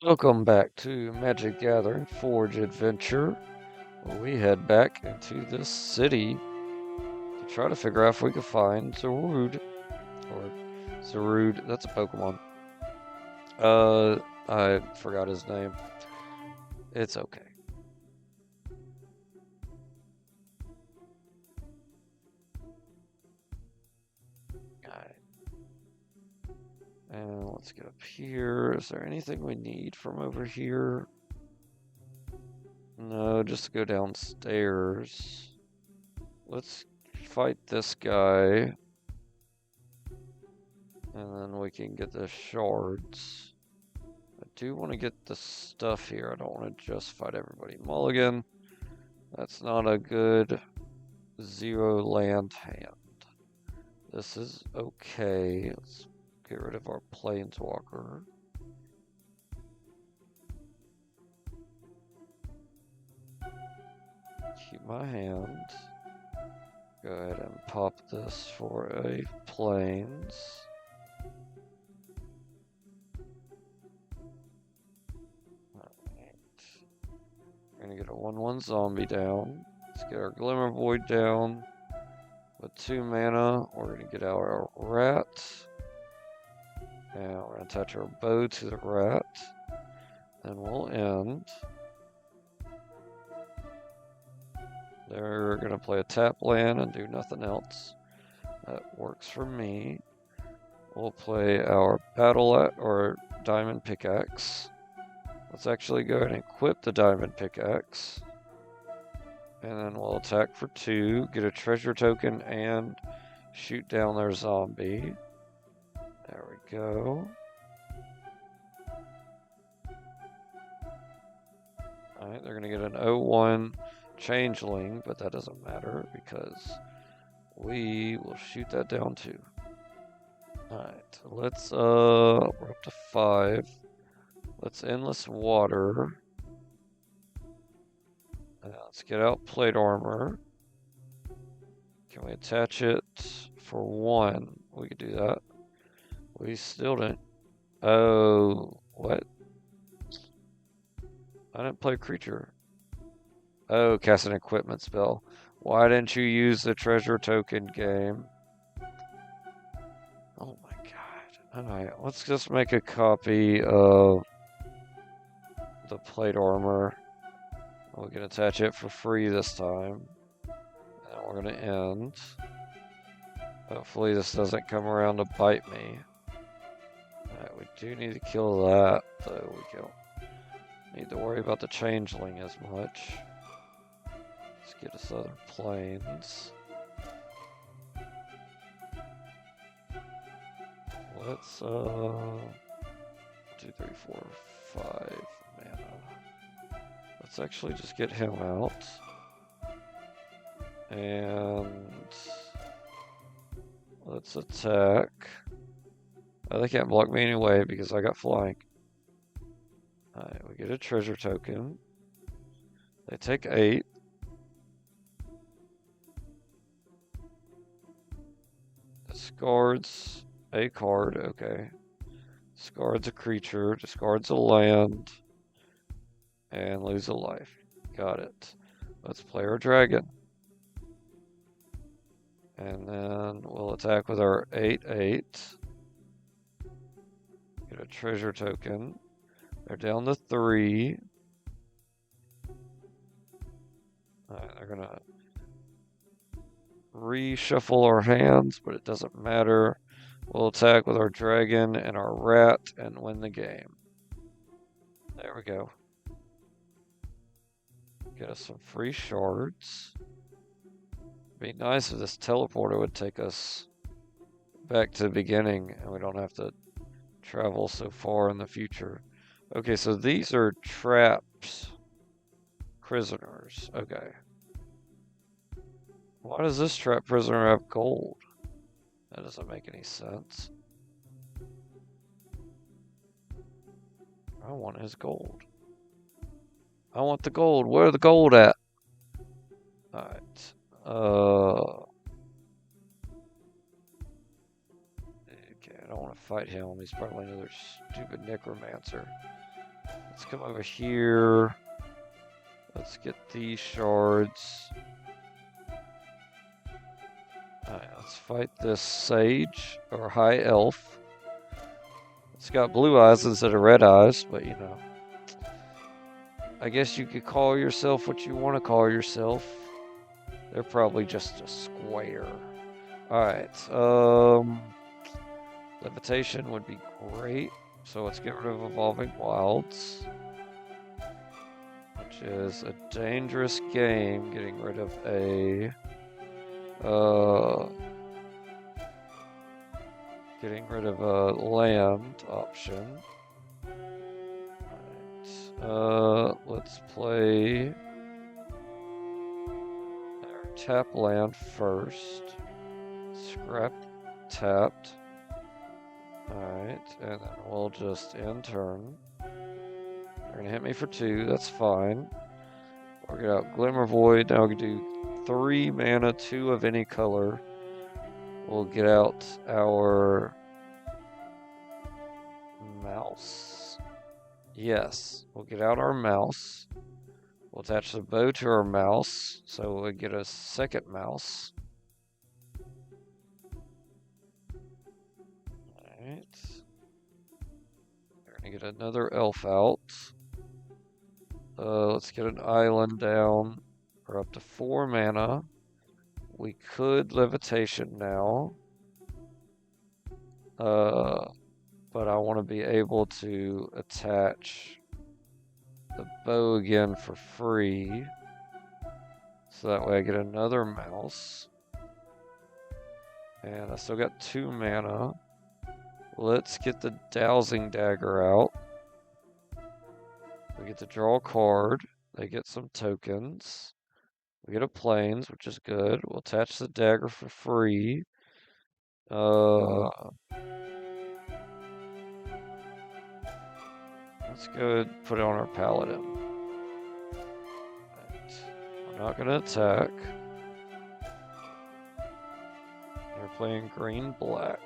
Welcome back to Magic Gathering Forge Adventure. We head back into this city to try to figure out if we can find Zarude. Or Zarude, that's a Pokemon. I forgot his name. It's okay. Alright. And let's get up here. Is there anything we need from over here? No, just go downstairs. Let's fight this guy. And then we can get the shards. I do want to get the stuff here. I don't want to just fight everybody. Mulligan. That's not a good zero land hand. This is okay. Let's get rid of our planeswalker. Keep my hand. Go ahead and pop this for a plains. We're gonna get a 1/1 zombie down. Let's get our Glimmer Void down. With 2 mana, we're gonna get out our rat. And we're gonna attach our bow to the rat. And we'll end. They're gonna play a tap land and do nothing else. That works for me. We'll play our battle or diamond pickaxe. Let's actually go ahead and equip the diamond pickaxe. And then we'll attack for 2, get a treasure token, and shoot down their zombie. There we go. Alright, they're going to get an 0/1 changeling, but that doesn't matter because we will shoot that down too. Alright, let's, we're up to 5. Let's endless water. Let's get out plate armor. Can we attach it for 1? We could do that. We still didn't. Oh, what? I didn't play creature. Oh, cast an equipment spell. Why didn't you use the treasure token game? Oh my god. Alright, let's just make a copy of the plate armor. We can attach it for free this time. And we're going to end. Hopefully this doesn't come around to bite me. Alright, we do need to kill that, though we don't need to worry about the changeling as much. Let's get us other planes. Let's 2, 3, 4, 5 mana. Let's actually just get him out. And let's attack. Oh, they can't block me anyway because I got flying. Alright, we get a treasure token. They take 8. Discards a card, okay. Discards a creature, discards a land, and lose a life. Got it. Let's play our dragon. And then we'll attack with our 8/8. Get a treasure token. They're down to 3. Alright, they're gonna reshuffle our hands, but it doesn't matter. We'll attack with our dragon and our rat and win the game. There we go. Get us some free shards. Be nice if this teleporter would take us back to the beginning and we don't have to travel so far in the future. Okay, so these are traps. Prisoners. Okay. Why does this trap prisoner have gold? That doesn't make any sense. I want his gold. I want the gold. Where's the gold at? Alright. Okay, I don't want to fight him. He's probably another stupid necromancer. let's come over here. Let's get these shards. Alright, let's fight this sage, or high elf. It's got blue eyes instead of red eyes, but you know. I guess you could call yourself what you want to call yourself. They're probably just a square. Alright, levitation would be great. So let's get rid of Evolving Wilds, which is a dangerous game, getting rid of a land option. Alright, let's play our tap land first. Scrap tapped. Alright, and then we'll just end turn. They're gonna hit me for 2, that's fine. We'll get out Glimmer Void. Now we can do 3 mana, 2 of any color. We'll get out our mouse. Yes, we'll get out our mouse. We'll attach the bow to our mouse, so we'll get a second mouse. Alright. We're gonna get another elf out. Let's get an island down. We're up to 4 mana. We could levitation now. But I want to be able to attach the bow again for free. So that way I get another mouse. And I still got 2 mana. Let's get the Dowsing Dagger out. We get to draw a card. They get some tokens. We get a Plains, which is good. We'll attach the dagger for free. Let's go and put it on our Paladin. Right. I'm not going to attack. You're playing green-black.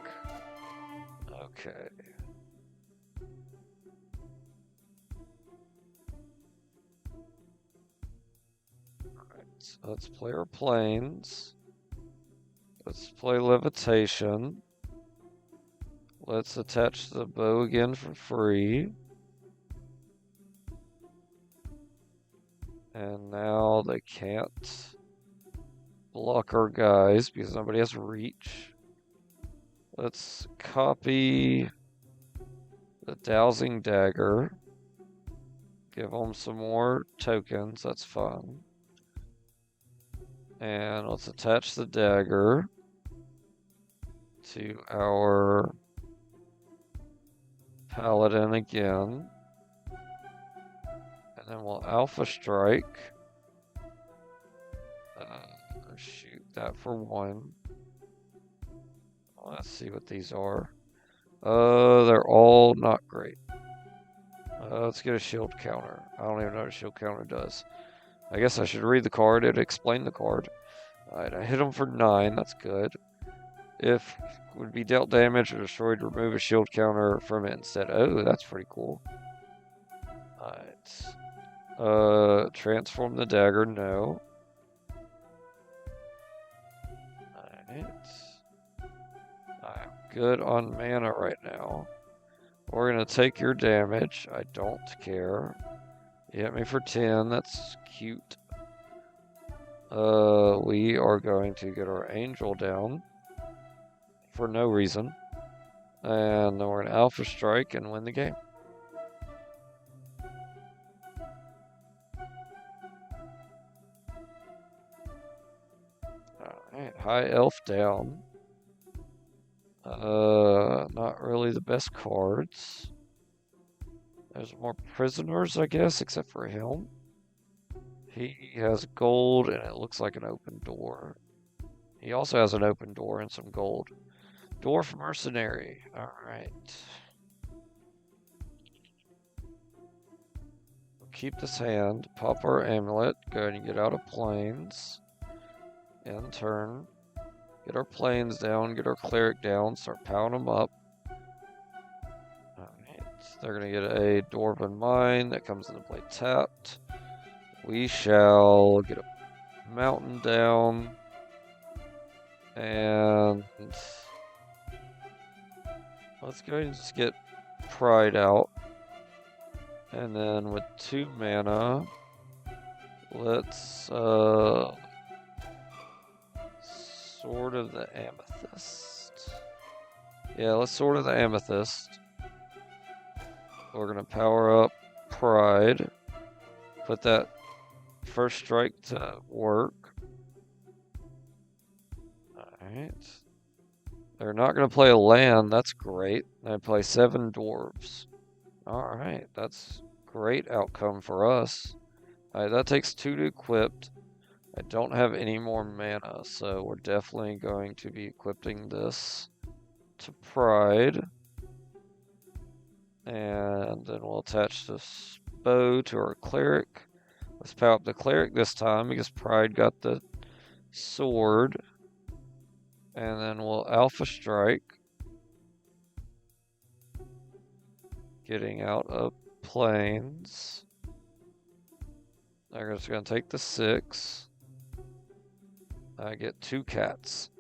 Okay. Alright, let's play our Plains. Let's play Levitation. Let's attach the bow again for free. And now they can't block our guys because nobody has reach. Let's copy the Dowsing Dagger. Give them some more tokens, that's fun. And let's attach the dagger to our Paladin again. And then we'll Alpha Strike. Shoot that for 1. Let's see what these are. They're all not great. Let's get a shield counter. I don't even know what a shield counter does. I guess I should read the card. It'd explain the card. Alright, I hit him for 9. That's good. If would be dealt damage or destroyed, remove a shield counter from it instead. Oh, that's pretty cool. Alright. Transform the dagger. No. Alright. I'm good on mana right now. We're going to take your damage. I don't care. You hit me for 10. That's cute. We are going to get our angel down for no reason. And then we're going to Alpha Strike and win the game. Alright, high elf down. Not really the best cards. There's more prisoners, I guess, except for him. He has gold, and it looks like an open door. He also has an open door and some gold. Dwarf Mercenary. Alright. We'll keep this hand. Pop our amulet. Go ahead and get out of Plains. End turn. Get our Plains down. Get our Cleric down. Start pounding them up. Alright. They're going to get a Dwarven Mine that comes into play tapped. We shall get a mountain down. And let's go ahead and just get Pride out. And then with 2 mana, let's Sword of the Amethyst. Yeah, let's Sword of the Amethyst. We're gonna power up Pride. Put that first strike to work. Alright. They're not gonna play a land, that's great. They play 7 dwarves. Alright, that's great outcome for us. Alright, that takes 2 to equip. I don't have any more mana, so we're definitely going to be equipping this to Pride. And then we'll attach this bow to our cleric. Let's power up the cleric this time because Pride got the sword. And then we'll Alpha Strike. Getting out of planes. They're just going to take the 6. I get 2 cats.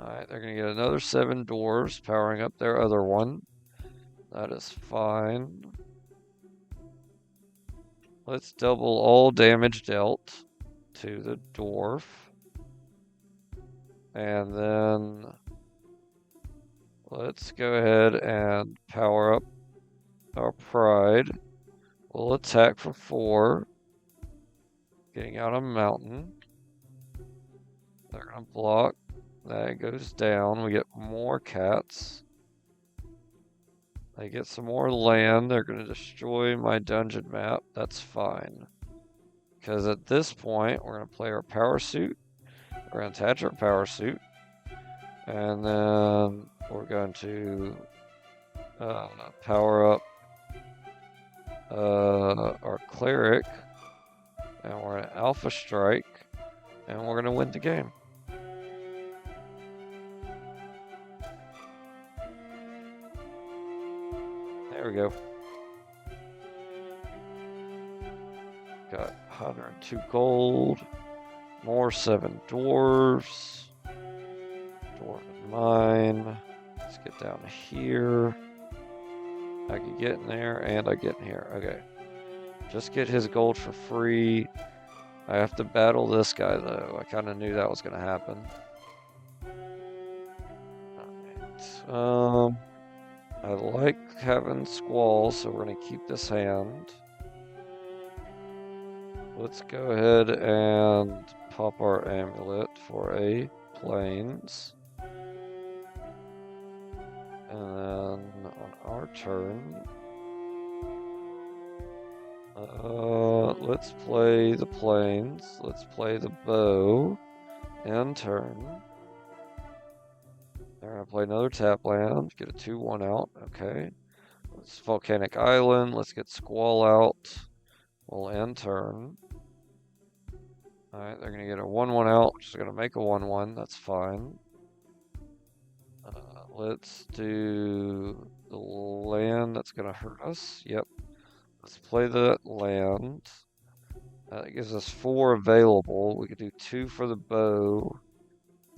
Alright, they're going to get another 7 dwarves, powering up their other one. That is fine. Let's double all damage dealt to the dwarf. And then let's go ahead and power up our Pride. We'll attack for 4. Getting out a mountain. They're going to block. That goes down. We get more cats. They get some more land. They're going to destroy my dungeon map. That's fine. Because at this point, we're going to play our power suit. We're going to attach our power suit. And then we're going to power up our cleric. And we're going to Alpha Strike. And we're going to win the game. There we go. Got 102 gold. More 7 dwarves. Dwarven Mine. Let's get down here. I can get in there and I get in here. Okay. Just get his gold for free. I have to battle this guy though. I kind of knew that was going to happen. Alright. I like having Squall, so we're going to keep this hand. Let's go ahead and pop our amulet for a plains. And then on our turn, let's play the plains. Let's play the bow. End turn. They're going to play another tap land. Get a 2-1 out. Okay. Let's Volcanic Island. Let's get Squall out. We'll end turn. Alright, they're going to get a 1-1 out, which is going to make a 1-1. That's fine. Let's do the land that's going to hurt us. Yep. Let's play that land. That gives us 4 available. We could do 2 for the bow.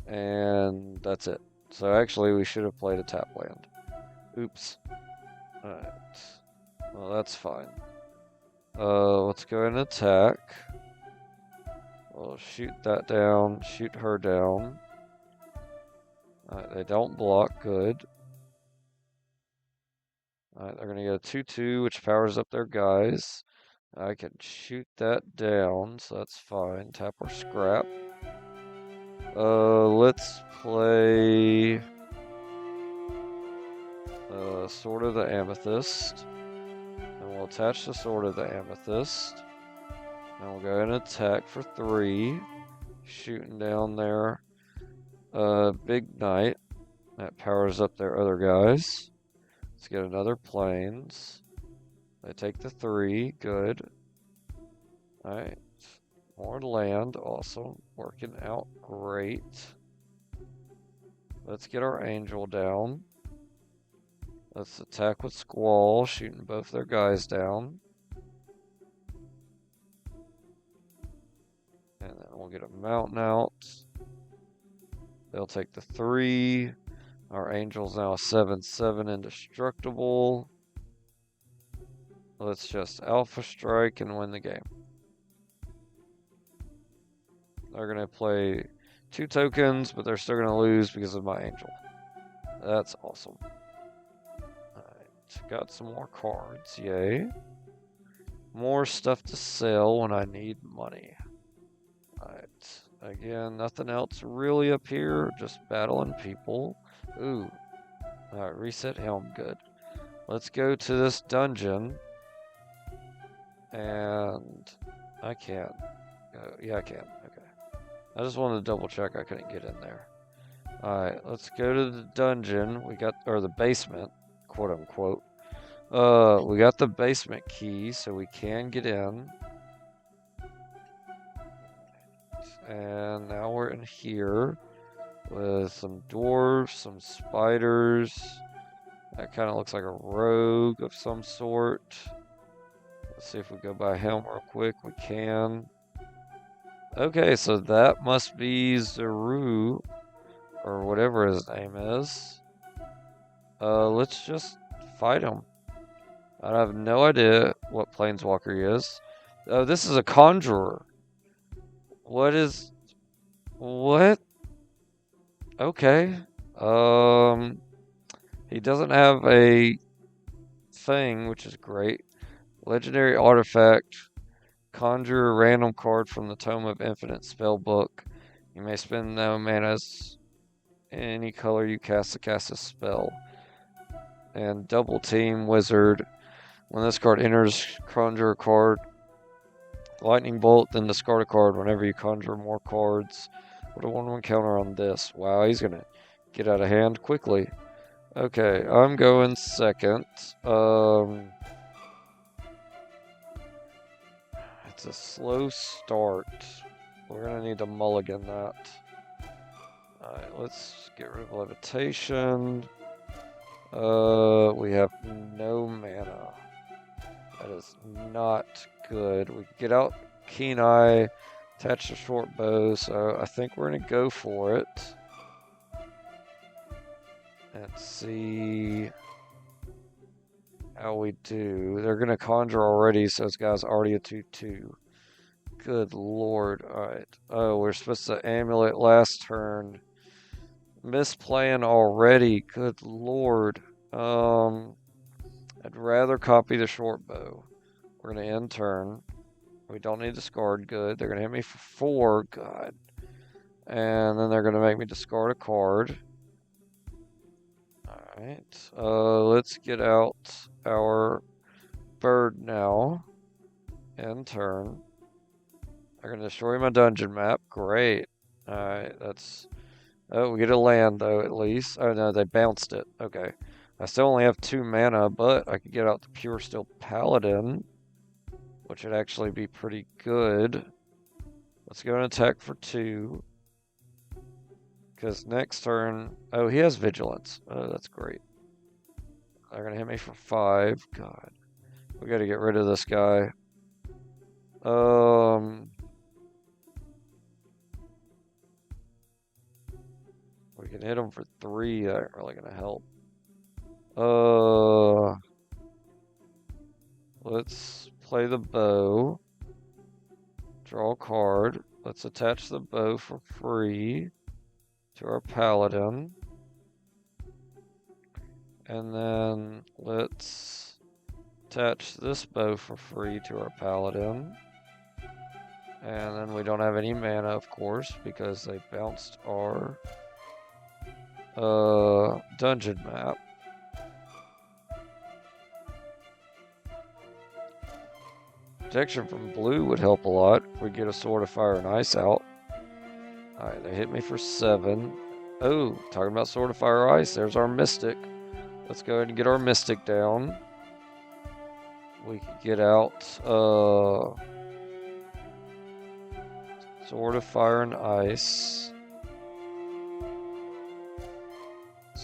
And that's it. So actually, we should have played a tap land. Oops. Alright. Well, that's fine. Let's go and attack. We'll shoot that down, shoot her down. Alright, they don't block, good. Alright, they're gonna get a 2-2, which powers up their guys. I can shoot that down, so that's fine. Tap or scrap. Let's play Sword of the Amethyst. And we'll attach the Sword of the Amethyst. And we'll go and attack for 3. Shooting down there. Big Knight. That powers up their other guys. Let's get another plains. They take the 3. Good. Alright. More land. Also working out great. Let's get our angel down. Let's attack with Squall, shooting both their guys down. And then we'll get a mountain out. They'll take the 3. Our Angel's now a 7/7 indestructible. Let's just Alpha Strike and win the game. They're going to play 2 tokens, but they're still going to lose because of my Angel. That's awesome. Alright, got some more cards, yay. More stuff to sell when I need money. Alright, again, nothing else really up here, just battling people. Ooh, alright, reset helm, good. Let's go to this dungeon. And I can't. Yeah, I can. Okay. I just wanted to double check I couldn't get in there. Alright, let's go to the dungeon. We got, or the basement, quote unquote. We got the basement key, so we can get in. And now we're in here with some dwarves, some spiders. That kind of looks like a rogue of some sort. Let's see if we go by him real quick. We can. Okay, so that must be Zaru, or whatever his name is. Let's just fight him. I have no idea what planeswalker he is. Oh, this is a conjurer. What? Okay. He doesn't have a thing, which is great. Legendary artifact. Conjure a random card from the Tome of Infinite Spellbook. You may spend no manas any color you cast to cast a spell. And double team wizard. When this card enters, conjure a card. Lightning bolt, then discard a card whenever you conjure more cards. Put a 1/1 counter on this. Wow, he's gonna get out of hand quickly. Okay, I'm going second. It's a slow start. We're gonna need to mulligan that. Alright, let's get rid of levitation. We have no mana. That is not good. We can get out Keen Eye, attach the short bow, so I think we're gonna go for it. Let's see how we do. They're gonna conjure already, so this guy's already a 2/2. Good lord. Alright. Oh, we're supposed to amulet last turn. Misplaying already. Good lord. I'd rather copy the short bow. We're going to end turn. We don't need discard. Good. They're going to hit me for 4. God. And then they're going to make me discard a card. Alright. Let's get out our bird now. End turn. They're going to destroy my dungeon map. Great. Alright. That's... Oh, we get a land, though, at least. Oh, no, they bounced it. Okay. I still only have 2 mana, but I could get out the Pure Steel Paladin, which would actually be pretty good. Let's go and attack for 2. Because next turn... Oh, he has Vigilance. Oh, that's great. They're going to hit me for 5. God. We got to get rid of this guy. We can hit him for 3. That ain't really going to help. Let's play the bow. Draw a card. Let's attach the bow for free to our paladin. And then let's attach this bow for free to our paladin. And then we don't have any mana, of course, because they bounced our dungeon map. Protection from blue would help a lot. We get a Sword of Fire and Ice out. Alright, they hit me for 7. Oh, talking about Sword of Fire Ice, there's our Mystic. Let's go ahead and get our Mystic down. We can get out Sword of Fire and Ice.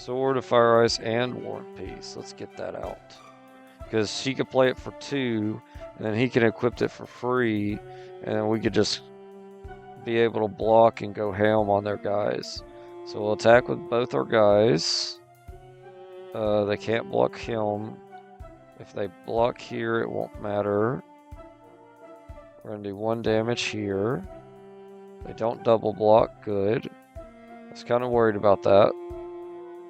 Sword of Fire Ice and War and Peace. Let's get that out. Because she could play it for 2, and then he can equip it for free, and then we could just be able to block and go ham on their guys. So we'll attack with both our guys. They can't block him. If they block here, it won't matter. We're going to do 1 damage here. They don't double block. Good. I was kind of worried about that.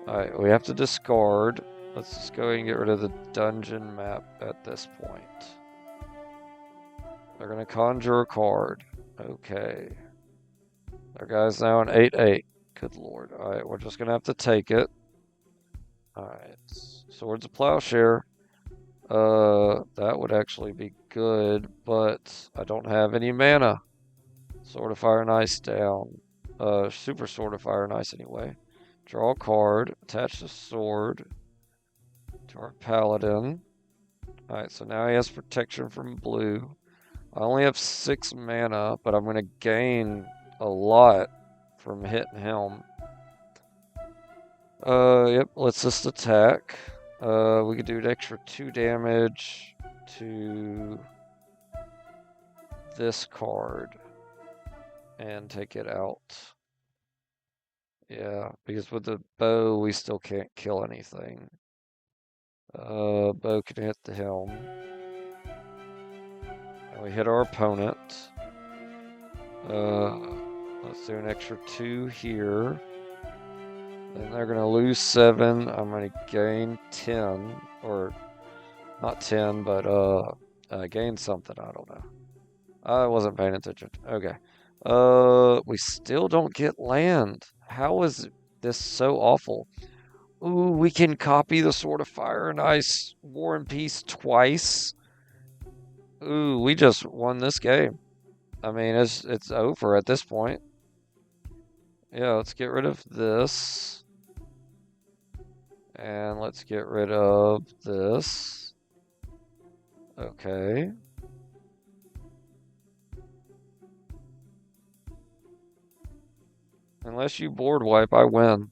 Alright, we have to discard. Let's just go ahead and get rid of the dungeon map at this point. They're going to conjure a card. Okay. Their guy's now an 8/8. Good lord. Alright, we're just going to have to take it. Alright. Swords of Plowshare. That would actually be good, but I don't have any mana. Sword of Fire and Ice down. Super Sword of Fire and Ice anyway. Draw a card. Attach the sword to our paladin. Alright, so now he has protection from blue. I only have 6 mana, but I'm going to gain a lot from hitting him. Yep, let's just attack. We could do an extra 2 damage to this card and take it out. Yeah, because with the bow, we still can't kill anything. Bow can hit the helm. And we hit our opponent. Let's do an extra 2 here. Then they're going to lose 7. I'm going to gain 10. Or, not 10, but gain something. I don't know. I wasn't paying attention. Okay. We still don't get land. How is this so awful? Ooh, we can copy the Sword of Fire and Ice War and Peace twice. Ooh, we just won this game. I mean, it's over at this point. Yeah, let's get rid of this. And let's get rid of this. Okay. Unless you board wipe, I win.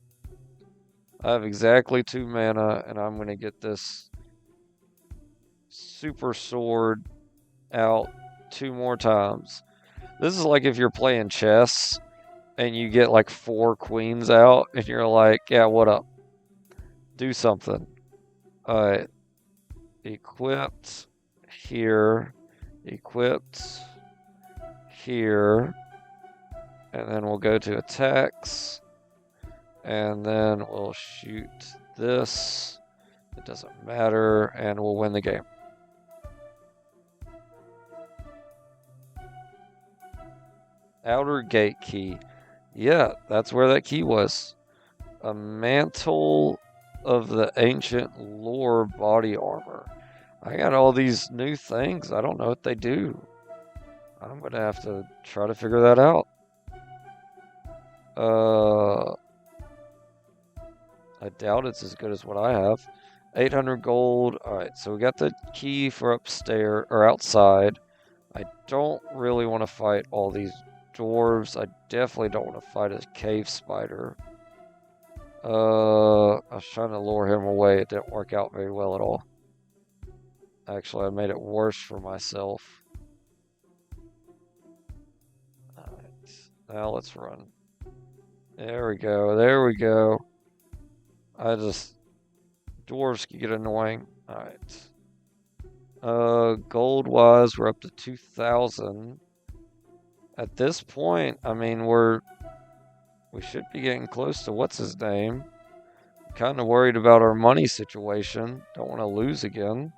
I have exactly 2 mana, and I'm going to get this super sword out 2 more times. This is like if you're playing chess and you get like 4 queens out, and you're like, yeah, what up? Do something. Alright. Equipped here. Equipped here. And then we'll go to attacks. And then we'll shoot this. It doesn't matter. And we'll win the game. Outer gate key. Yeah, that's where that key was. A mantle of the ancient lore body armor. I got all these new things. I don't know what they do. I'm going to have to try to figure that out. I doubt it's as good as what I have. 800 gold. Alright, so we got the key for upstairs, or outside. I don't really want to fight all these dwarves. I definitely don't want to fight a cave spider. I was trying to lure him away. It didn't work out very well at all. Actually, I made it worse for myself. Alright, now let's run. There we go, there we go. Dwarves can get annoying. Alright. Gold-wise, we're up to 2,000. At this point, I mean, we should be getting close to what's his name. Kind of worried about our money situation. Don't want to lose again.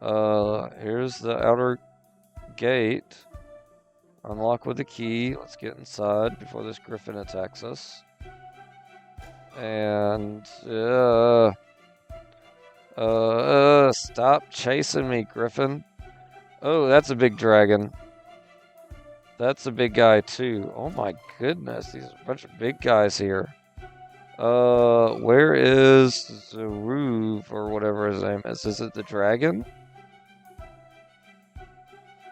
Here's the outer gate. Unlock with the key. Let's get inside before this griffin attacks us. And stop chasing me, griffin. Oh, that's a big dragon. That's a big guy too. Oh my goodness, these are a bunch of big guys here. Where is Zeruv or whatever his name is? Is it the dragon?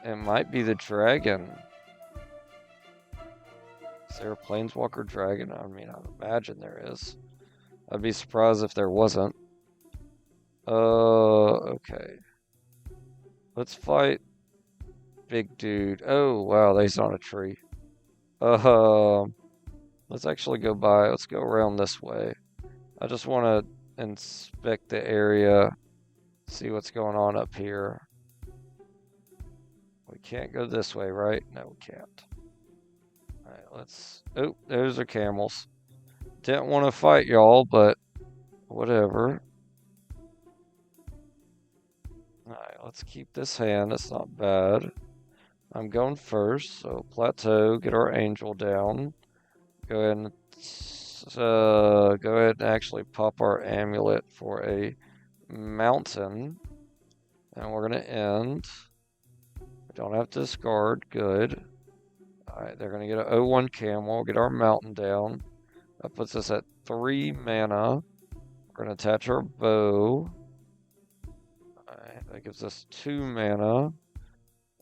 It might be the dragon. Is there a planeswalker dragon? I mean, I imagine there is. I'd be surprised if there wasn't. Okay. Let's fight big dude. Oh, wow, he's on a tree. Let's actually go by. Let's go around this way. I just want to inspect the area, see what's going on up here. We can't go this way, right? No, we can't. Alright, let's... Oh, there's our camels. Didn't want to fight y'all, but whatever. Alright, let's keep this hand. That's not bad. I'm going first, so plateau, get our angel down. Go ahead and actually pop our amulet for a mountain. And we're going to end. We don't have to discard. Good. Alright, they're going to get an 0-1 camel. Get our mountain down. That puts us at 3 mana. We're going to attach our bow. Alright, that gives us 2 mana.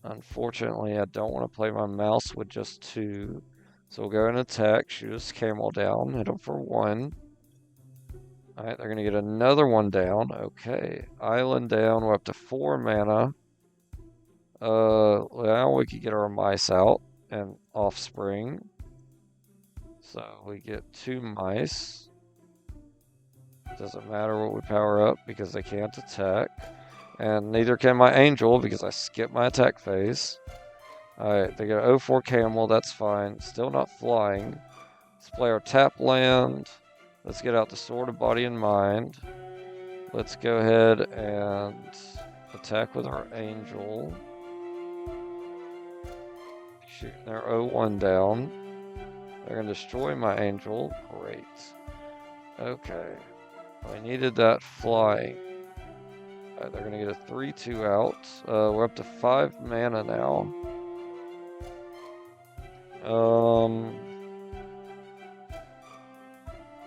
Unfortunately, I don't want to play my mouse with just 2. So we'll go and attack, shoot this camel down, hit him for 1. Alright, they're going to get another one down. Okay, island down, we're up to 4 mana. Now we can get our mice out and offspring. So we get 2 mice. Doesn't matter what we power up because they can't attack. And neither can my angel because I skipped my attack phase. Alright, they get an 0-4 camel, that's fine. Still not flying. Let's play our tap land. Let's get out the Sword of Body and Mind. Let's go ahead and attack with our angel. Shooting their 0-1 down. They're going to destroy my angel. Great. Okay. We needed that flying. Alright, they're going to get a 3-2 out. We're up to 5 mana now.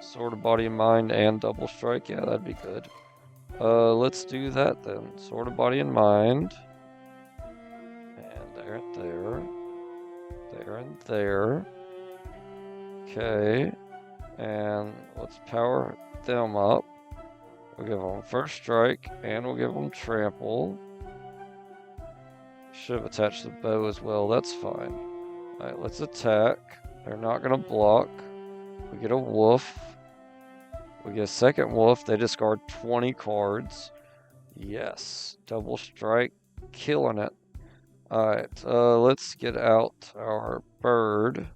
Sword of Body and Mind and Double Strike. Yeah, that'd be good. Let's do that then. Sword of Body and Mind. And there and there. There and there. Okay. And let's power them up. We'll give them First Strike, and we'll give them Trample. Should have attached the bow as well, that's fine. Alright, let's attack. They're not going to block. We get a wolf. We get a second wolf. They discard 20 cards. Yes. Double strike. Killing it. Alright, let's get out our bird.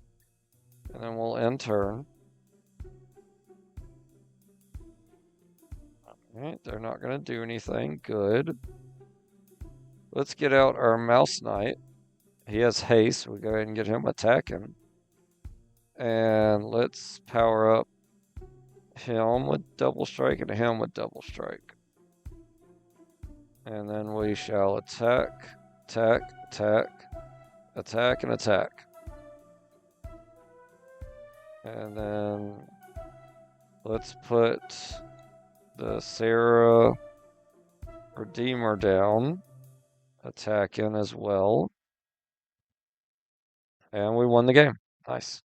And then we'll end turn. Alright, they're not going to do anything. Good. Let's get out our mouse knight. He has haste. We'll go ahead and get him attacking. And let's power up him with double strike and him with double strike. And then we shall attack, attack, attack, attack, and attack. And then let's put the Sarah Redeemer down, attacking as well. And we won the game. Nice.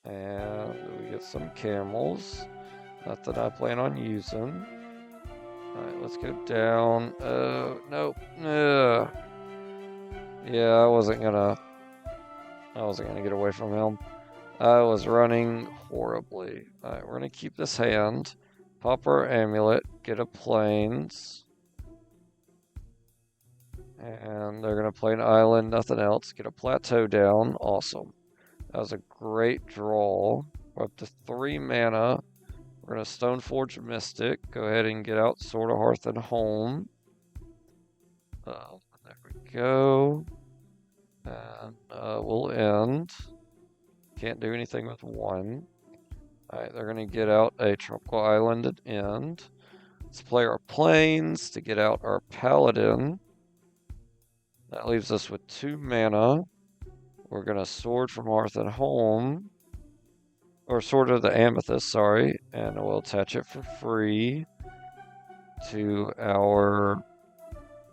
And we get some camels. Not that I plan on using. Alright, let's go down. Nope. Yeah, I wasn't gonna get away from him. I was running horribly. Alright, we're gonna keep this hand. Pop our amulet. Get a plains. And they're gonna play an island, nothing else. Get a plateau down. Awesome. That was a great draw. We're up to 3 mana. We're going to Stoneforge Mystic. Go ahead and get out Sword of Hearth and Home. There we go. And we'll end. Can't do anything with 1. Alright, they're going to get out a Tropical Island at end. Let's play our Plains to get out our Paladin. That leaves us with 2 mana. We're going to Sword from Hearth and Home. Or Sword of the Amethyst, sorry. And we'll attach it for free to our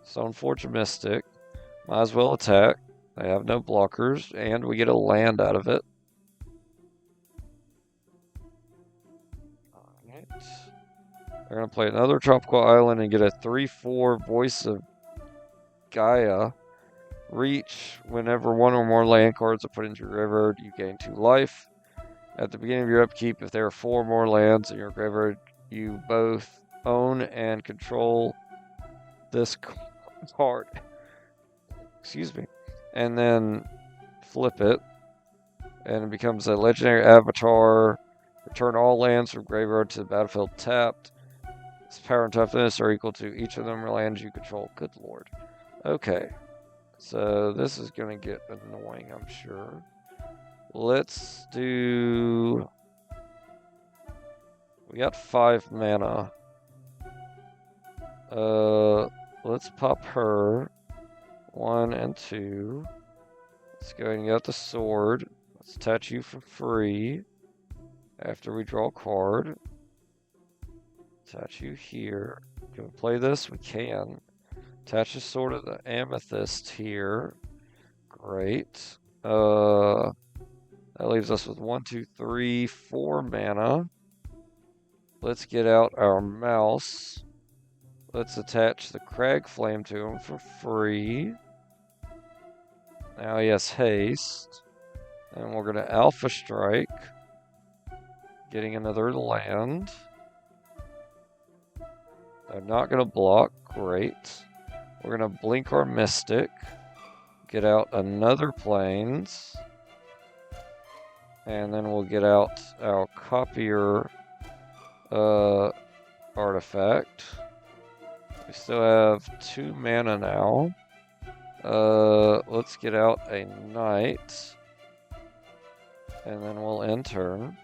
Stoneforge Mystic. Might as well attack. They have no blockers. And we get a land out of it. They're going to play another Tropical Island and get a 3/4 Voice of Gaia. Reach. Whenever one or more land cards are put into your graveyard, you gain 2 life. At the beginning of your upkeep, if there are 4 more lands in your graveyard, you both own and control this card. Excuse me. And then flip it. And it becomes a legendary avatar. Return all lands from graveyard to the battlefield tapped. Its power and toughness are equal to each of them lands you control. Good lord. Okay. So this is going to get annoying, I'm sure. Let's do... We got 5 mana. Let's pop her. 1 and 2. Let's go ahead and get the sword. Let's attach you for free. After we draw a card. Attach you here. Can we play this? We can. Attach the sword of the amethyst here. Great. That leaves us with 1, 2, 3, 4 mana. Let's get out our mouse. Let's attach the Crag Flame to him for free. Now he has haste. And we're going to Alpha Strike. Getting another land. I'm not going to block. Great. We're going to blink our Mystic. Get out another Plains. And then we'll get out our Copier artifact. We still have 2 mana now. Let's get out a Knight. And then we'll end turn.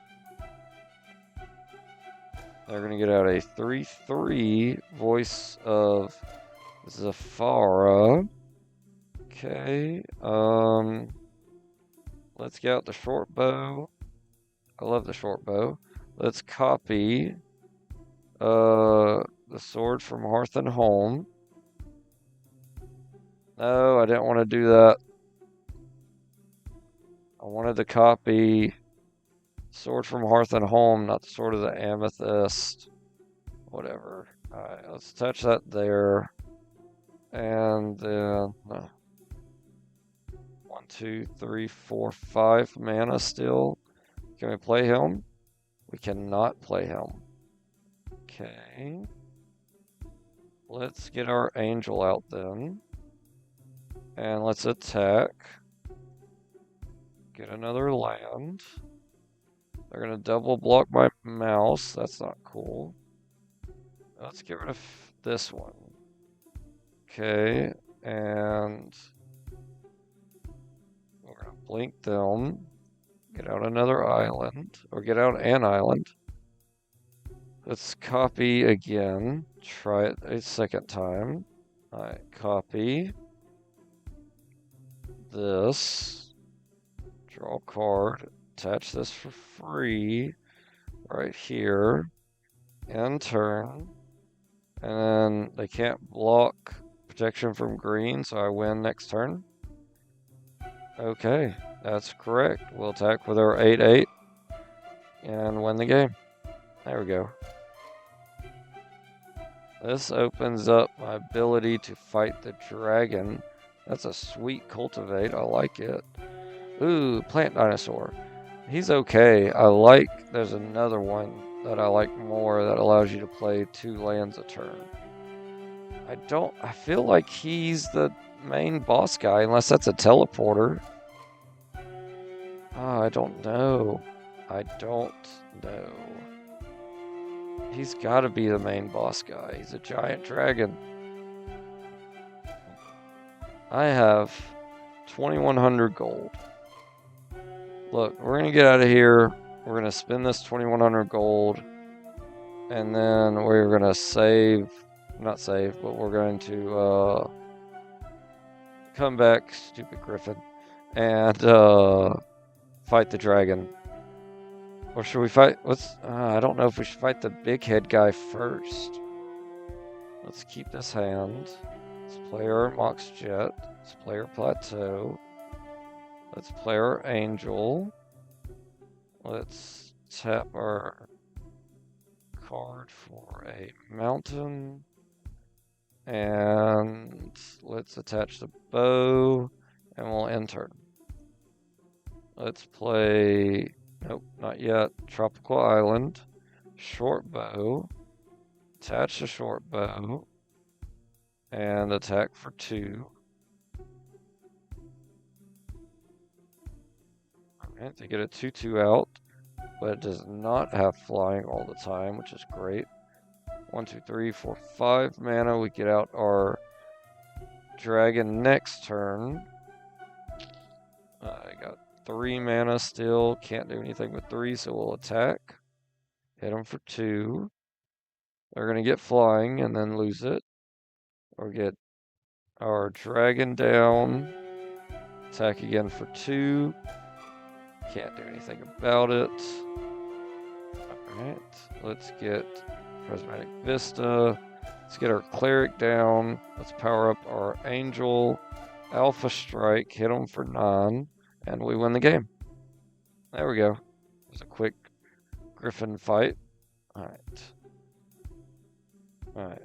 They're going to get out a 3/3 Voice of Zafara. Okay. Let's get out the short bow. I love the short bow. Let's copy the sword from Hearth and Home. No, I didn't want to do that. I wanted to copy sword from Hearth and Home, not the sword of the amethyst. Whatever. Alright, let's touch that there. And then 1, 2, 3, 4, 5 mana still. Can we play him? We cannot play him. Okay. Let's get our angel out then. And let's attack. Get another land. They're going to double block my mouse. That's not cool. Let's get rid of this one. Okay. And we're going to blink them. Get out another island. Or get out an island. Let's copy again. Try it a second time. Alright, copy. This. Draw a card. Attach this for free. Right here. End turn. And then they can't block protection from green, so I win next turn. Okay, that's correct. We'll attack with our 8/8 and win the game. There we go. This opens up my ability to fight the dragon. That's a sweet cultivate. I like it. Ooh, plant dinosaur. He's okay. There's another one that I like more that allows you to play 2 lands a turn. I feel like he's the main boss guy, unless that's a teleporter. Oh, I don't know. He's got to be the main boss guy. He's a giant dragon. I have 2,100 gold. Look, we're going to get out of here. We're going to spend this 2,100 gold. And then we're going to but we're going to come back, stupid Griffin, and fight the dragon. Or should we fight? I don't know if we should fight the big head guy first. Let's keep this hand. Let's play our Mox Jet. Let's play our Plateau. Let's play our Angel. Let's tap our card for a mountain. And let's attach the bow, and we'll end turn. Let's play, nope, not yet, Tropical Island, short bow, attach the short bow, and attack for 2. Alright, they get a 2/2 out, but it does not have flying all the time, which is great. 1, 2, 3, 4, 5 mana. We get out our dragon next turn. I got 3 mana still. Can't do anything with 3, so we'll attack. Hit them for 2. They're going to get flying and then lose it. Or get our dragon down. Attack again for 2. Can't do anything about it. Alright, let's get Prismatic Vista. Let's get our cleric down. Let's power up our angel. Alpha Strike, hit them for 9, and we win the game. There we go. There's a quick griffin fight. Alright. Alright.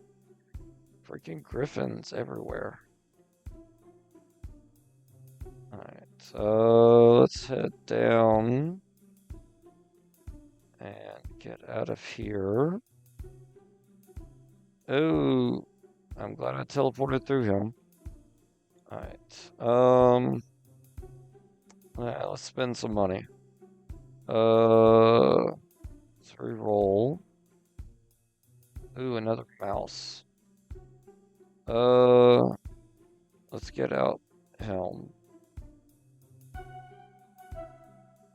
Freaking griffins everywhere. Alright, let's head down and get out of here. Oh, I'm glad I teleported through him. Alright, yeah, let's spend some money. Let's re-roll. Ooh, another mouse. Let's get out Helm.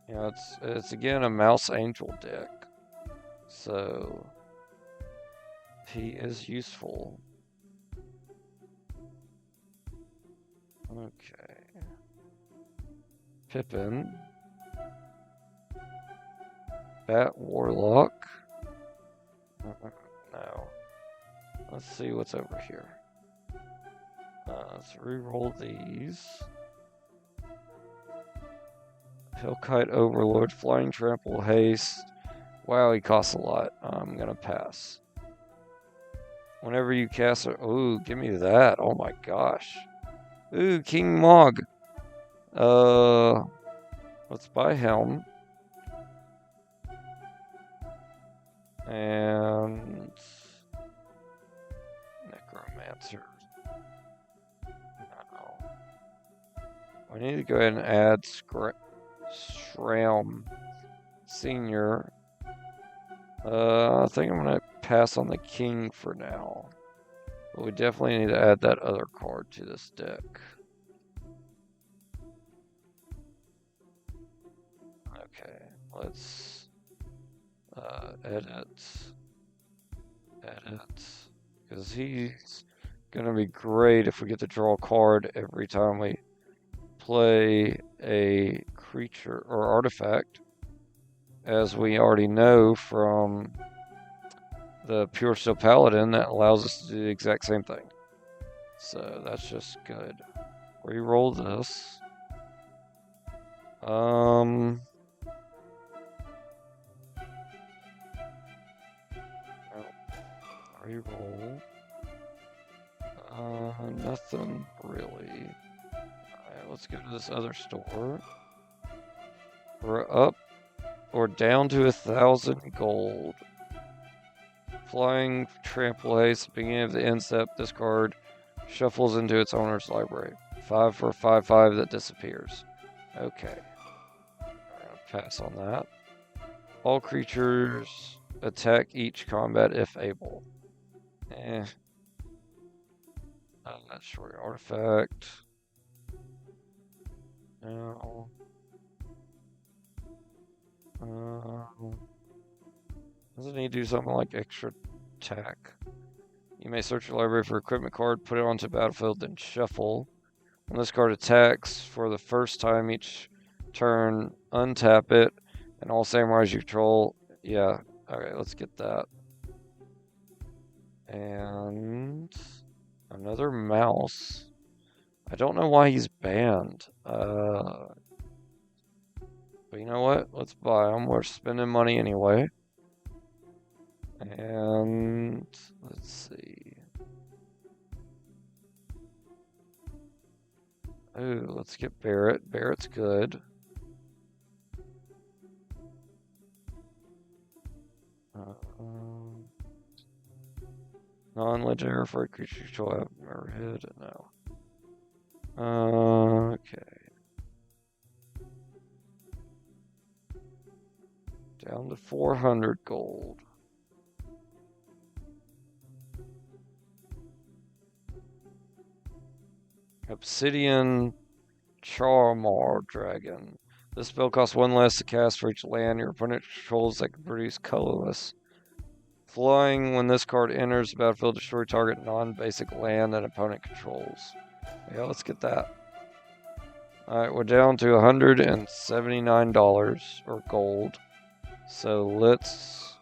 Yeah, it's again a mouse angel deck. So he is useful. Okay. Pippin. Bat Warlock. No. Let's see what's over here. Let's re-roll these. Hellkite Overlord, Flying Trample, Haste. Wow, he costs a lot. I'm gonna pass. Whenever you cast it, ooh, give me that. Oh my gosh. Ooh, King Mog. Let's buy Helm. And Necromancer. No. I need to go ahead and add Shram Senior. I think I'm gonna pass on the King for now. But we definitely need to add that other card to this deck. Okay, let's edit, because he's gonna be great if we get to draw a card every time we play a creature or artifact, as we already know from the Pure Steel Paladin that allows us to do the exact same thing. So that's just good. Reroll this. Reroll. Nothing really. Alright, let's go to this other store. We're up or down to 1,000 gold. Flying Trample Haste, beginning of the end step, this card shuffles into its owner's library. 5 for a 5/5 that disappears. Okay. I'm gonna pass on that. All creatures attack each combat if able. Not sure. Artifact. No. Doesn't he do something like extra attack? You may search your library for equipment card, put it onto battlefield, then shuffle. When this card attacks for the first time each turn, untap it, and all samurais you control. Yeah, okay, let's get that. And another mouse. I don't know why he's banned. But you know what? Let's buy him. We're spending money anyway. And let's see. Oh, let's get Barrett. Barrett's good. Non-legendary for a creature you control. I've never hit it. No. Okay. Down to 400 gold. Obsidian Charmar Dragon. This spell costs 1 less to cast for each land your opponent controls that can produce colorless. Flying, when this card enters the battlefield, destroy target non-basic land that opponent controls. Yeah, let's get that. Alright, we're down to $179 or gold. So let's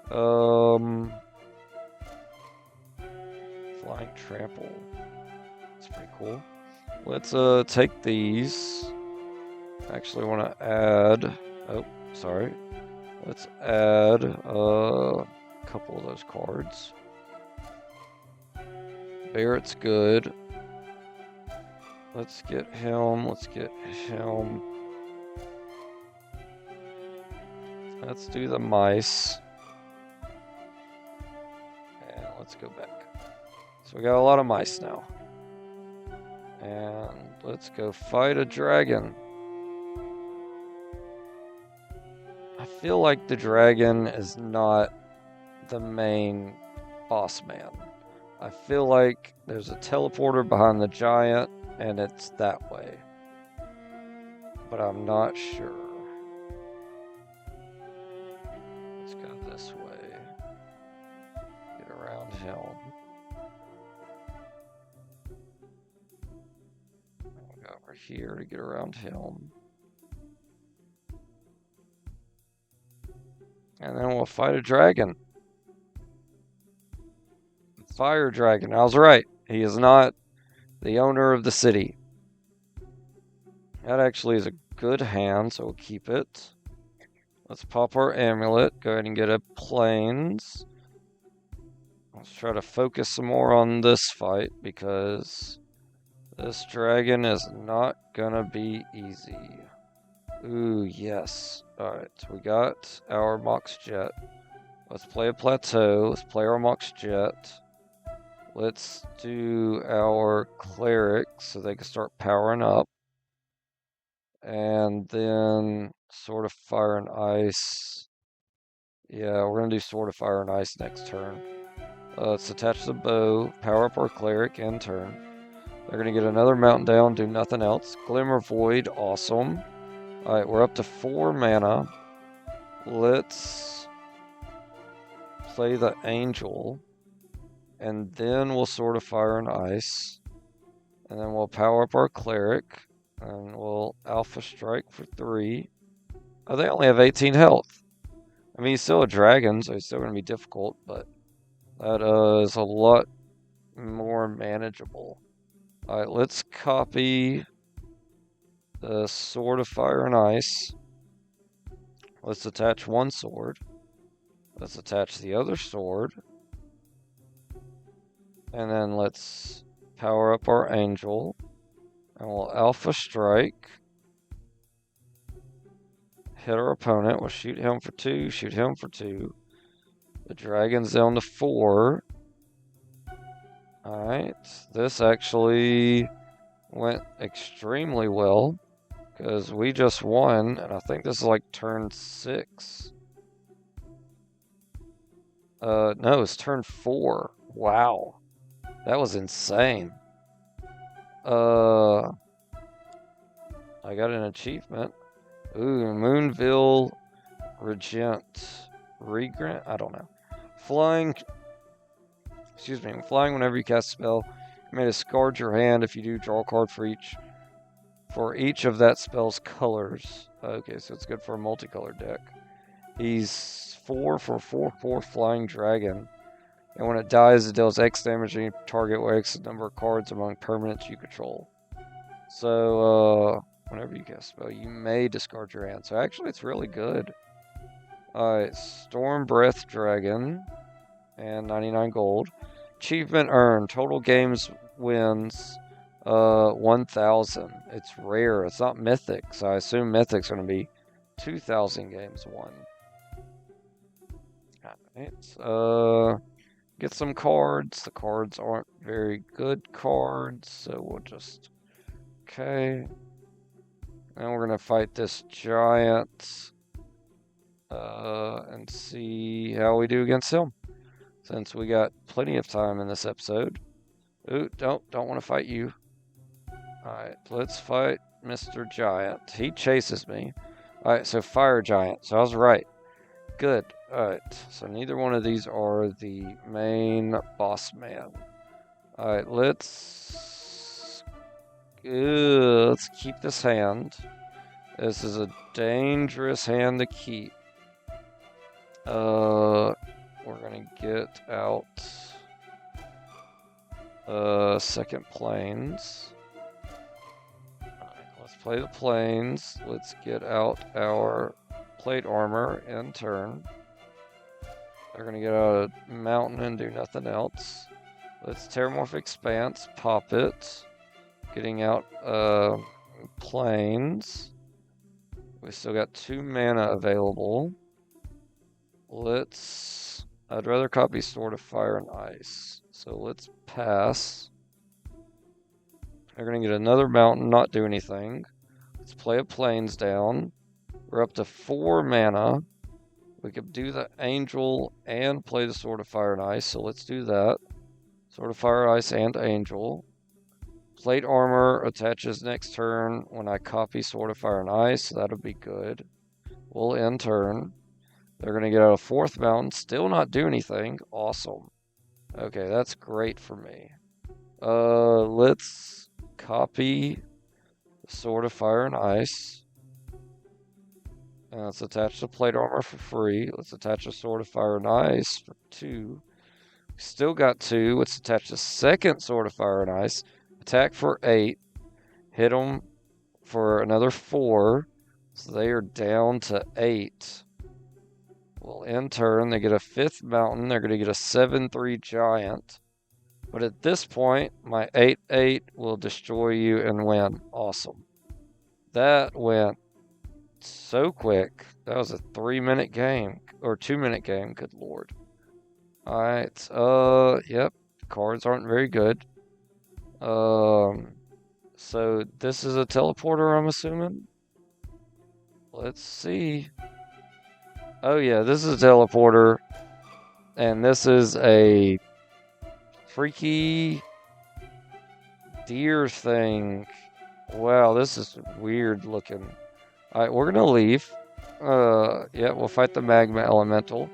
flying trample. That's pretty cool. Let's take these. Actually want to add, oh, sorry. Let's add a couple of those cards. Barrett's good. Let's get him. Let's get him. Let's do the mice. And let's go back. So we got a lot of mice now. And let's go fight a dragon. I feel like the dragon is not the main boss man. I feel like there's a teleporter behind the giant and it's that way. But I'm not sure. Let's go this way. Get around him. We'll go over here to get around him. And then we'll fight a dragon. Fire dragon. I was right. He is not the owner of the city. That actually is a good hand, so we'll keep it. Let's pop our amulet. Go ahead and get a plains. Let's try to focus some more on this fight because this dragon is not gonna be easy. Ooh, yes. Alright, we got our Mox Jet. Let's play a plateau. Let's play our Mox Jet. Let's do our cleric so they can start powering up. And then Sword of Fire and Ice. Yeah, we're going to do Sword of Fire and Ice next turn. Let's attach the bow, power up our cleric, end turn. They're going to get another mountain down, do nothing else. Glimmer Void, awesome. Alright, we're up to 4 mana. Let's play the Angel. And then we'll Sword of Fire and Ice. And then we'll power up our cleric. And we'll Alpha Strike for 3. Oh, they only have 18 health. I mean, he's still a dragon, so he's still going to be difficult, but that is a lot more manageable. Alright, let's copy the Sword of Fire and Ice. Let's attach one sword. Let's attach the other sword. And then let's power up our Angel. And we'll Alpha Strike. Hit our opponent. We'll shoot him for 2, shoot him for 2. The dragon's down to 4. Alright, this actually went extremely well. Because we just won, and I think this is like turn 6. No, it's turn 4. Wow. That was insane. I got an achievement. Ooh, Moonville Regent. Regrant? I don't know. Flying whenever you cast a spell. You may discard your hand. If you do, draw a card for each of that spell's colors. Okay, so it's good for a multicolored deck. He's 4 for 4/4 flying dragon. And when it dies, it deals X damage to any target with X number of cards among permanents you control. So, whenever you cast a spell, you may discard your hand. So actually, it's really good. Alright, Storm Breath Dragon. And 99 gold. Achievement earned. Total games wins 1,000. It's rare. It's not mythic, so I assume mythic's going to be 2,000 games won. Alright, get some cards. The cards aren't very good cards, so we'll just... Okay. Now we're going to fight this giant and see how we do against him. Since we got plenty of time in this episode. Ooh, don't want to fight you. Alright, let's fight Mr. Giant. He chases me. Alright, so Fire Giant. So I was right. Good. Alright, so neither one of these are the main boss man. Alright, let's keep this hand. This is a dangerous hand to keep. We're gonna get out second plains. Alright, let's play the plains. Let's get out our plate armor in turn. They're gonna get out a mountain and do nothing else. Let's Terramorph Expanse, pop it. Getting out plains. We still got 2 mana available. I'd rather copy Sword of Fire and Ice. So let's pass. They're going to get another mountain, not do anything. Let's play a plains down. We're up to 4 mana. We could do the Angel and play the Sword of Fire and Ice, so let's do that. Sword of Fire, Ice, and Angel. Plate Armor attaches next turn when I copy Sword of Fire and Ice, so that'll be good. We'll end turn. They're going to get out a 4th mountain, still not do anything. Awesome. Okay, that's great for me. Let's copy Sword of Fire and Ice. And let's attach the plate armor for free. Let's attach a Sword of Fire and Ice for 2. Still got 2. Let's attach the second Sword of Fire and Ice. Attack for 8. Hit them for another 4. So they are down to 8. Well, in turn, they get a 5th mountain. They're going to get a 7/3 giant. But at this point, my 8/8 will destroy you and win. Awesome. That went so quick. That was a 3-minute game. Or 2-minute game, good lord. Alright, yep. Cards aren't very good. So this is a teleporter, I'm assuming? Let's see. Oh yeah, this is a teleporter. And this is a freaky deer thing. Wow, this is weird looking. Alright, we're gonna leave. Yeah, we'll fight the magma elemental.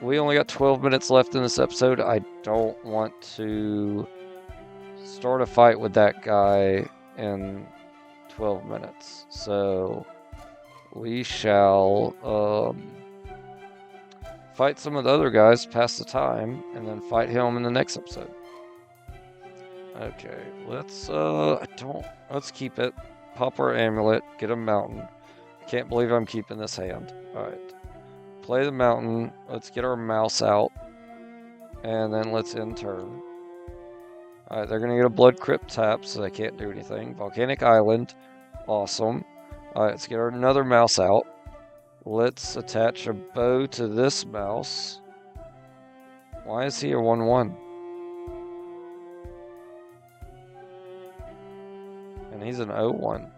We only got 12 minutes left in this episode. I don't want to start a fight with that guy in 12 minutes. So we shall fight some of the other guys, pass the time, and then fight him in the next episode. Okay, let's keep it. Pop our amulet, get a mountain. I can't believe I'm keeping this hand. Alright. Play the mountain. Let's get our mouse out. And then let's end turn. Alright, they're gonna get a blood crypt tap, so they can't do anything. Volcanic Island. Awesome. Alright, let's get another mouse out. Let's attach a bow to this mouse. Why is he a 1/1? And he's an 0/1.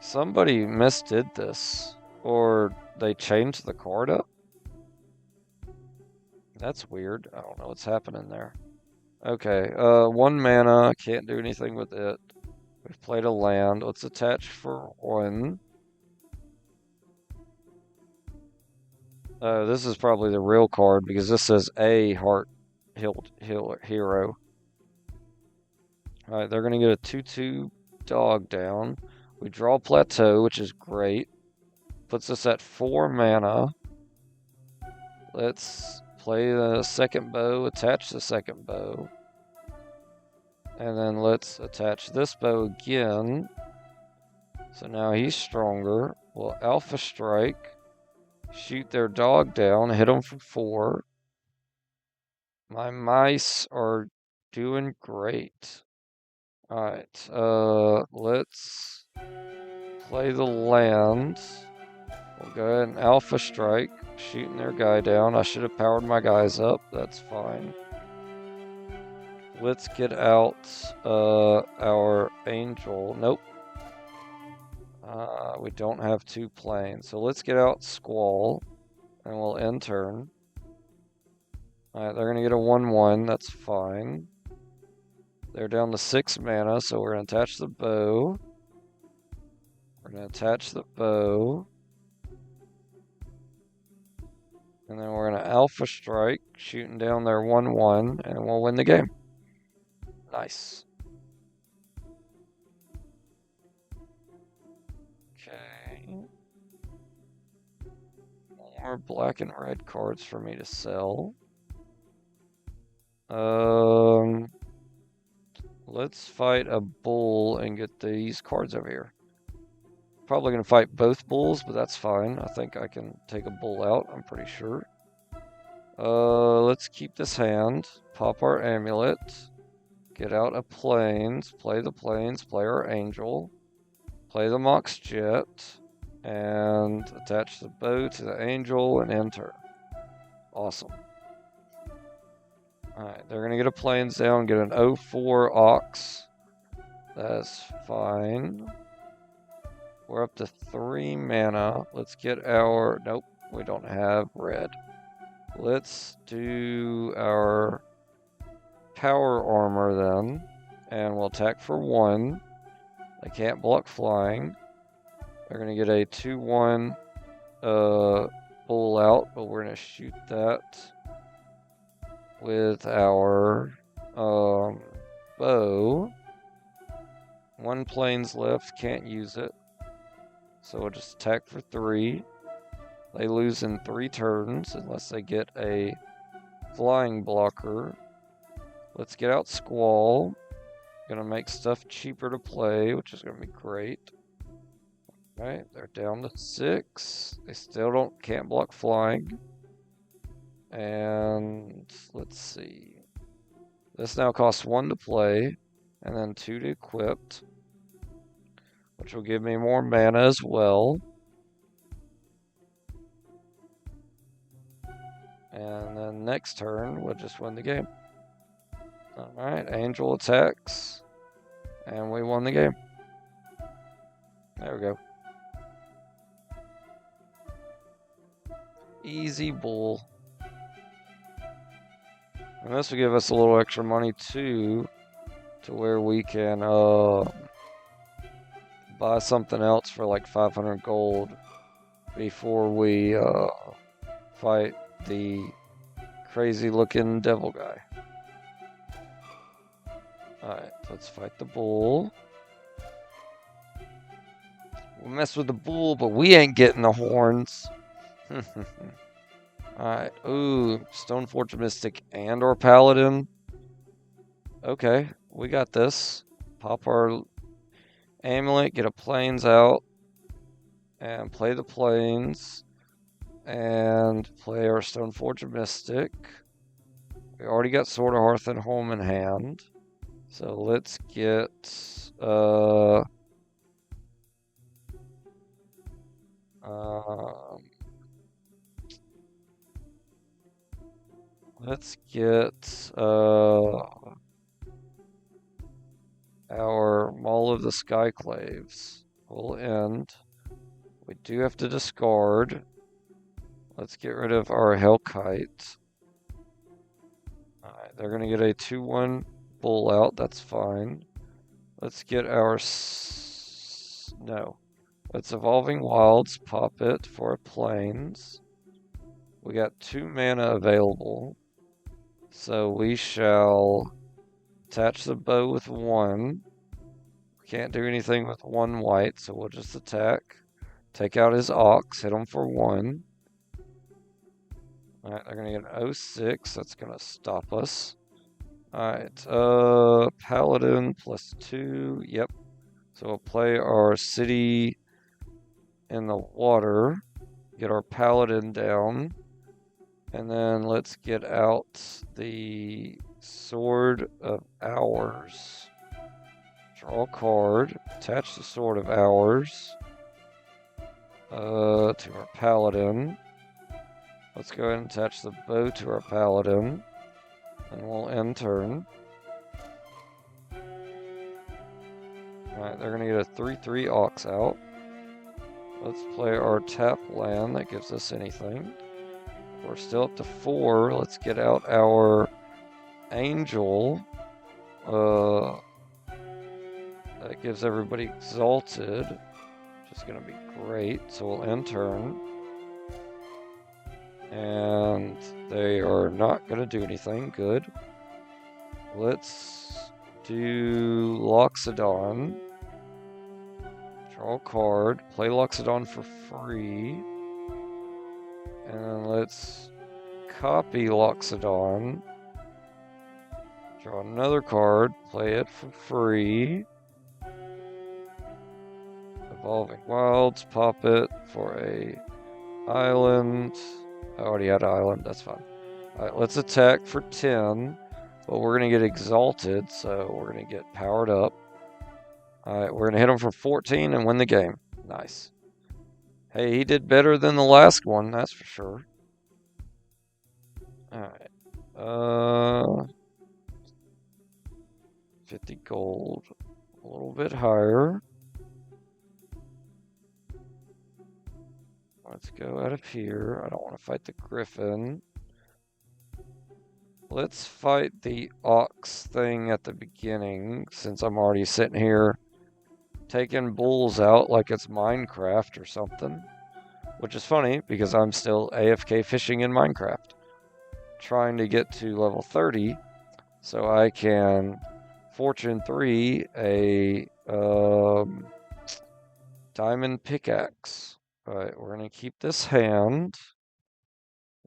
Somebody misdid this. Or they changed the card up? That's weird. I don't know what's happening there. Okay, 1 mana. Can't do anything with it. We've played a land. Let's attach for 1. This is probably the real card because this says a heart hero. Alright, they're going to get a 2/2 dog down. We draw Plateau, which is great. Puts us at 4 mana. Let's play the second bow, attach the second bow. And then let's attach this bow again. So now he's stronger. We'll Alpha Strike, shoot their dog down, hit them for 4. My mice are doing great. Alright, let's play the land. We'll go ahead and Alpha Strike, shooting their guy down. I should have powered my guys up, that's fine. Let's get out our Angel. Nope. We don't have 2 planes. So let's get out Squall, and we'll end turn. Alright, they're going to get a 1-1. That's fine. They're down to 6 mana, so we're going to attach the bow. We're going to attach the bow. And then we're going to Alpha Strike, shooting down their 1-1, and we'll win the game. Nice. Okay. More black and red cards for me to sell. Let's fight a bull and get these cards over here. Probably going to fight both bulls, but that's fine. I think I can take a bull out, I'm pretty sure. Let's keep this hand. Pop our amulet. Get out a plains. Play the plains. Play our angel. Play the Mox Jet. And attach the bow to the angel and enter. Awesome. Alright, they're going to get a plains down, get an 0-4 Ox. That's fine. We're up to 3 mana. Let's get our... Nope, we don't have red. Let's do our power armor then. And we'll attack for 1. They can't block flying. They're going to get a 2-1 bull out, but we're going to shoot that with our bow. 1 plane's left, can't use it. So we'll just attack for 3. They lose in 3 turns unless they get a flying blocker. Let's get out Squall. Gonna make stuff cheaper to play, which is gonna be great. Alright, they're down to 6. They still can't block flying. And let's see. This now costs 1 to play, and then 2 to equip, which will give me more mana as well. And then next turn, we'll just win the game. Alright, Angel attacks, and we won the game. There we go. Easy bull. And this will give us a little extra money too, to where we can buy something else for like 500 gold before we fight the crazy looking devil guy. Alright, let's fight the bull. We'll mess with the bull, but we ain't getting the horns. Alright, ooh, Stoneforge Mystic and or Paladin. Okay, we got this. Pop our amulet, get a plains out, and play the plains, and play our Stoneforge Mystic. We already got Sword of Hearth and Home in hand. So let's get let's get our Maul of the Skyclaves. We'll end. We do have to discard. Let's get rid of our Hellkite. Alright, they're gonna get a 2-1 bull out, that's fine. Let's get our... No. Let's Evolving Wilds, pop it for plains. We got 2 mana available. So we shall attach the bow with 1. We can't do anything with 1 white, so we'll just attack. Take out his Ox, hit him for 1. Alright, they're gonna get an 06, that's gonna stop us. Alright, Paladin +2, yep. So we'll play our city in the water. Get our paladin down. And then let's get out the Sword of Hours. Draw a card. Attach the Sword of Hours to our paladin. Let's go ahead and attach the bow to our paladin. And we'll end turn. Alright, they're going to get a 3/3 Ox out. Let's play our tap land. That gives us anything. We're still up to 4. Let's get out our Angel. That gives everybody Exalted, which is going to be great. So we'll end turn. And they are not going to do anything. Good. Let's do Loxodon. Draw a card. Play Loxodon for free. And then let's copy Loxodon. Draw another card. Play it for free. Evolving Wilds. Pop it for a island. I already had an island. That's fine. Alright, let's attack for 10. But we're going to get Exalted, so we're going to get powered up. Alright, we're going to hit him for 14 and win the game. Nice. Hey, he did better than the last one, that's for sure. Alright. 50 gold. A little bit higher. Let's go out of here. I don't want to fight the Griffin. Let's fight the Ox thing at the beginning, since I'm already sitting here taking bulls out like it's Minecraft or something. Which is funny, because I'm still AFK fishing in Minecraft. Trying to get to level 30, so I can Fortune 3 a diamond pickaxe. Alright, we're going to keep this hand.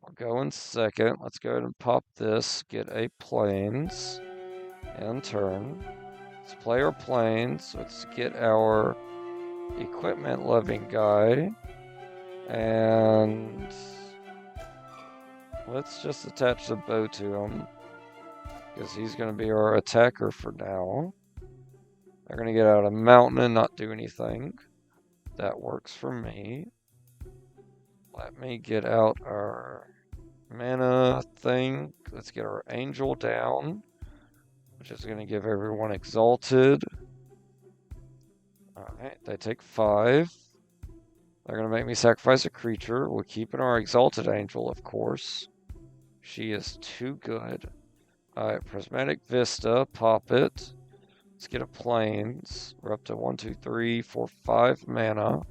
We'll go in second. Let's go ahead and pop this. Get a plains. End turn. Let's play our plains. Let's get our equipment loving guy. And let's just attach the bow to him, because he's going to be our attacker for now. They're going to get out a mountain and not do anything. That works for me. Let me get out our mana thing. Let's get our angel down, which is going to give everyone Exalted. Alright, they take 5. They're going to make me sacrifice a creature. We're keeping our Exalted Angel, of course. She is too good. Alright, Prismatic Vista, pop it. Let's get a plains. We're up to 1, 2, 3, 4, 5 mana.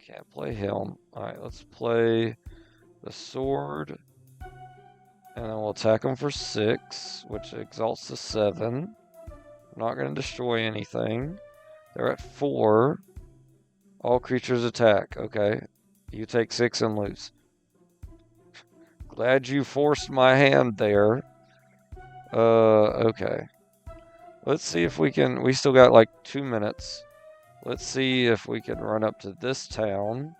Can't play him. Alright, let's play the sword. And then we'll attack him for 6, which exalts to 7. Not going to destroy anything. They're at 4. All creatures attack. Okay. You take 6 and lose. Glad you forced my hand there. Okay. Let's see if we can... We still got like 2 minutes. Let's see if we can run up to this town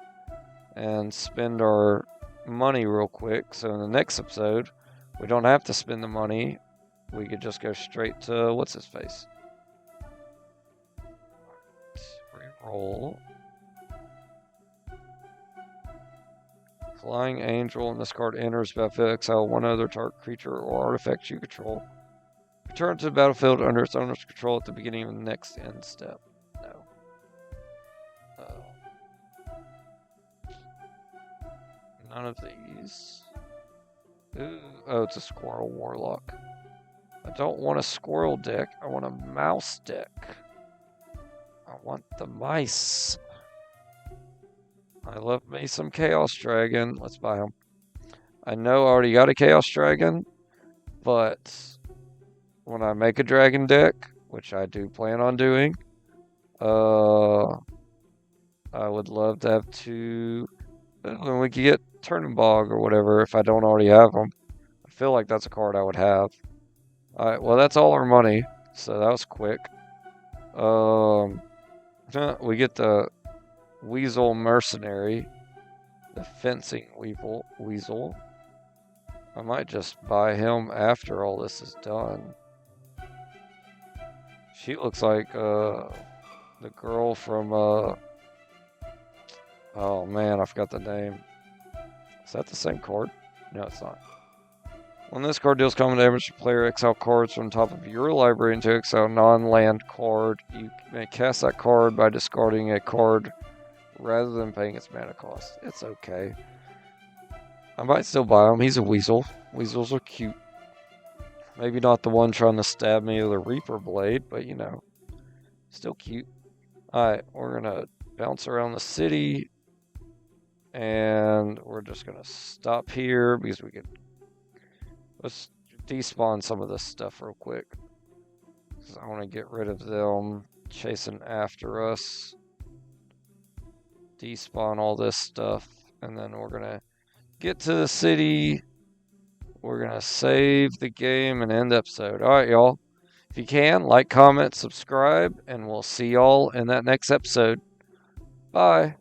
and spend our money real quick. So in the next episode, we don't have to spend the money. We could just go straight to... What's his face? Reroll. Flying Angel, and this card enters the battlefield, exile one other target creature or artifact you control. Return to the battlefield under its owner's control at the beginning of the next end step. No. None of these. Ooh. Oh, it's a Squirrel Warlock. I don't want a squirrel deck. I want a mouse deck. I want the mice. I love me some Chaos Dragon. Let's buy him. I know I already got a Chaos Dragon, but when I make a dragon deck, which I do plan on doing, I would love to have 2. When we could get Turnbog or whatever, if I don't already have them. I feel like that's a card I would have. Alright, well, that's all our money. So that was quick. We get the Weasel Mercenary, the fencing weasel. I might just buy him after all this is done. She looks like the girl from oh man, I forgot the name. Is that the same card? No, it's not. When this card deals common damage, the player exile cards from the top of your library into exile non-land card. You may cast that card by discarding a card rather than paying its mana cost. It's okay. I might still buy him. He's a weasel. Weasels are cute. Maybe not the one trying to stab me with a Reaper Blade, but you know, still cute. Alright, we're gonna bounce around the city, and we're just gonna stop here because we can. Let's despawn some of this stuff real quick, because I want to get rid of them chasing after us. Despawn all this stuff, and then we're gonna get to the city. We're gonna save the game and end episode. Alright, y'all. If you can, like, comment, subscribe, and we'll see y'all in that next episode. Bye.